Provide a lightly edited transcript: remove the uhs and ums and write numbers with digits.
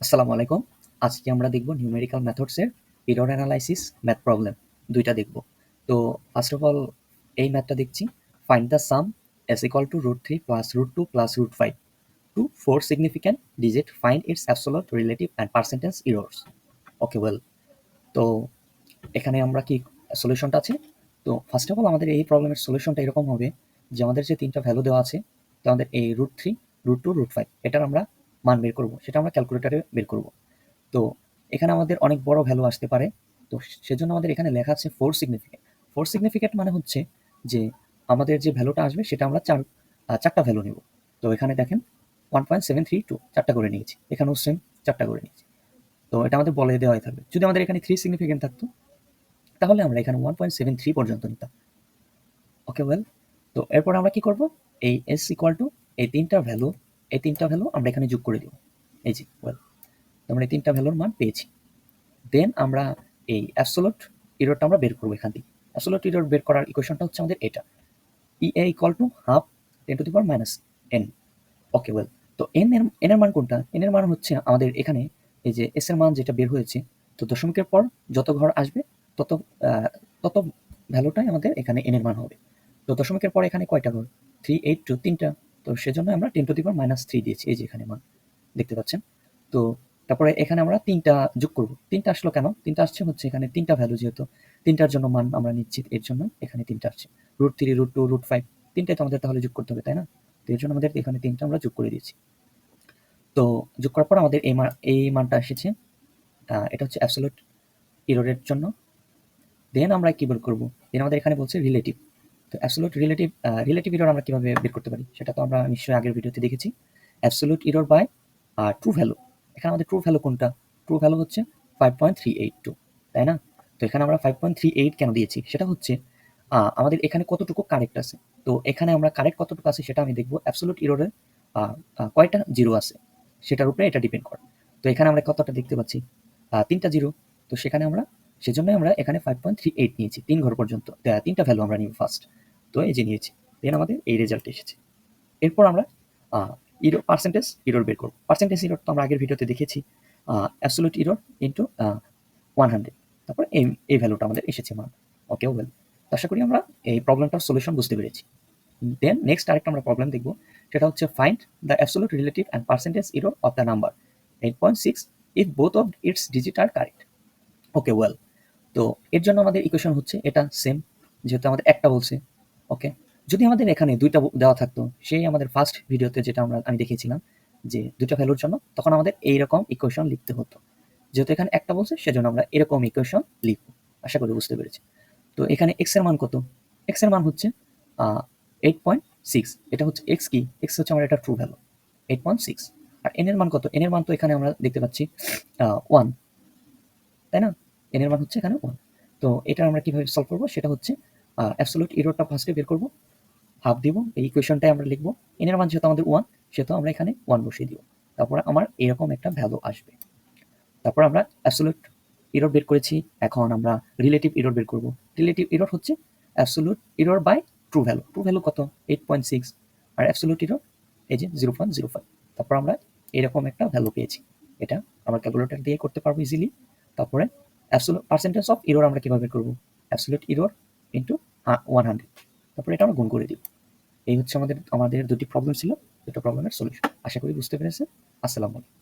আসসালামু আলাইকুম। আজকে আমরা দেখব নিউমেরিক্যাল মেথডসের এরর অ্যানালাইসিস ম্যাথ প্রবলেম ২টা দেখব। তো ফার্স্ট অফ অল এই ম্যাথটা দেখছি, find the sum s equal to √3 plus √2 plus √5 to 4 significant digit, find its absolute, relative and percentage errors. Okay well, তো এখানে আমরা কি সলিউশনটা আছে। তো ফার্স্ট অফ অল আমাদের এই প্রবলেমের সলিউশনটা এরকম হবে যে আমাদের যে ৩টা ভ্যালু দেওয়া আছে, তো আমাদের এই √3, √2, √5 এটার আমরা মান বের করব, সেটা আমরা ক্যালকুলেটরে বের করব। তো এখানে আমাদের অনেক বড় ভ্যালু আসতে পারে, তো সেজন্য আমাদের এখানে লেখা আছে 4 সিগনিফিকেন্ট। 4 সিগনিফিকেন্ট মানে হচ্ছে যে আমাদের যে ভ্যালুটা আসবে সেটা আমরা চারটা ভ্যালু নেব। তো এখানে দেখেন 1.732 চারটা করে নিয়েছি, এখানেও সেম চারটা করে নিয়েছি। তো এটা আমাদের বলে দেওয়াই থাকবে। যদি আমাদের এখানে 3 সিগনিফিকেন্ট থাকতো তাহলে আমরা এখানে 1.73 পর্যন্ত নিতাম। ওকে ওয়েল, তো এরপর আমরা কি করব, এই s ইকুয়াল টু এই তিনটা ভ্যালু আমরা এখানে যোগ করে দিব। এই যে ওয়েল, আমরা এই তিনটা ভ্যালুর মান পেয়েছি। দেন আমরা এই অ্যাবসোলুট এররটা আমরা বের করব এখান থেকে। অ্যাবসোলুট এরর বের করার ইকুয়েশনটা হচ্ছে আমাদের এটা, EA equal to half 10 to the power minus n। Okay well, তো n এর মান কোনটা? n এর মান হচ্ছে আমাদের এখানে এই যে s এর মান যেটা বের হয়েছে, তো দশমিকের পর যত ঘর আসবে তত তত ভ্যালুটাই আমাদের এখানে n এর মান হবে। তো দশমিকের পর এখানে কয়টা ঘর? 3, 8, 2 তিনটা। তো সেজন্য আমরা 10 টু দি পাওয়ার মাইনাস 3 দিয়েছি, এই যে এখানে মান দেখতে পাচ্ছেন। তো তারপরে এখানে আমরা 3টা যোগ করব। 3টা আসলো কেন? 3টা আসছে হচ্ছে এখানে 3টা ভ্যালু, যেহেতু 3টার জন্য মান আমরা নিচ্ছি, এর জন্য এখানে 3টা আসছে। √3, √2, √5 তিনটাই তো আমাদের তাহলে যোগ করতে হবে, তাই না? তো এর জন্য আমাদের এখানে 3টা আমরা যোগ করে দিয়েছি। তো যোগ করার পর আমাদের এই মানটা এসেছে, এটা হচ্ছে অ্যাবসোলিউট এররের জন্য। দেন আমরা কি বের করব? দেন আমাদের এখানে বলছে রিলেটিভ। তো অ্যাবসোলিউট রিলেটিভ এরর আমরা কিভাবে বের করতে পারি সেটা তো আমরা নিশ্চয়ই আগের ভিডিওতে দেখেছি। Absolute error by true value. এখানে আমাদের ট্রু ভ্যালু কোনটা? ট্রু ভ্যালু হচ্ছে 5.382, তাই না? তো এখানে আমরা 5.38 কেন দিয়েছি সেটা হচ্ছে আমাদের এখানে কতটুকু কারেক্ট আছে। তো এখানে আমরা কারেক্ট কতটুকু আছে সেটা আমি দেখব অ্যাবসোলিউট এররের কয়টা জিরো আছে সেটার উপরে এটা ডিপেন্ড করে। তো এখানে আমরা কতটা দেখতে পাচ্ছি? 3টা জিরো। তো সেজন্যই আমরা এখানে 5.38 নিয়েছি, 3 ঘর পর্যন্ত 3টা ভ্যালু আমরা নিব ফার্স্ট। তো এই যে নিয়েছি, দেন আমাদের এই রেজাল্ট এসেছে। এরপর আমরা পার্সেন্টেজ এরর বের করব। পার্সেন্টেজ এরর তো আমরা আগের ভিডিওতে দেখেছি, অ্যাবসোলিউট এরর ইনটু 100। তারপর এই ভ্যালুটা আমাদের এসেছে মান। ওকে ওয়েল, আশা করি আমরা এই প্রবলেমটার সলিউশন বুঝতে পেরেছি। দেন নেক্সট আরেকটা আমরা প্রবলেম দেখব, সেটা হচ্ছে find the absolute relative and percentage error of the number 8.6 if both of its digit are correct. Okay well, তো এর জন্য আমাদের ইকুয়েশন হচ্ছে এটা সেম, যেহেতু আমাদের একটা বলছে। ওকে, যদি আমাদের এখানে 2টা দেওয়া থাকতো, সেই আমাদের ফার্স্ট ভিডিওতে যেটা আমি দেখিয়েছিলাম যে 2টা ভ্যালুর জন্য, তখন আমাদের এইরকম ইকুয়েশন লিখতে হতো। যেহেতু এখানে একটা বলছে সেজন্য আমরা এরকম ইকুয়েশন লিখব। আশা করি বুঝতে পেরেছি। তো এখানে x এর মান কত? x এর মান হচ্ছে 8.6। এটা হচ্ছে x কি? x হচ্ছে আমার এটা ট্রু ভ্যালু 8.6। আর n এর মান কত? n এর মান তো এখানে আমরা দেখতে পাচ্ছি 1, তাই না? n এর মান হচ্ছে এখানে 1। তো এটা আমরা কিভাবে সলভ করব সেটা হচ্ছে অ্যাবসোলিউট এররটা ফার্স্টে বের করব, হাফ দিব, এই ইকুয়েশনটাই আমরা লিখব। n এর মান যেহেতু আমাদের 1, সেহেতু আমরা এখানে 1 বসিয়ে দিব। তারপরে আমার এরকম একটা ভ্যালু আসবে। তারপর আমরা অ্যাবসোলিউট এরর বের করেছি, এখন আমরা রিলেটিভ এরর বের করব। রিলেটিভ এরর হচ্ছে absolute error by true value. True value কত? 8.6, আর অ্যাবসোলিউট এরর এই যে 0.05। তারপর আমরা এরকম একটা ভ্যালু পেয়েছি। এটা আমরা ক্যালকুলেটর দিয়ে করতে পারবো ইজিলি। তারপরে অ্যাবসোলিউট পার্সেন্টেজ অফ এরর আমরা কিভাবে বের করব? Absolute error into 100। তারপরে এটা আমরা গুণ করে দিব। এই হচ্ছে আমাদের 2টি প্রবলেম ছিল, 2টা প্রবলেমের সলিউশন। আশা করি বুঝতে পেরেছেন। আসসালামু আলাইকুম।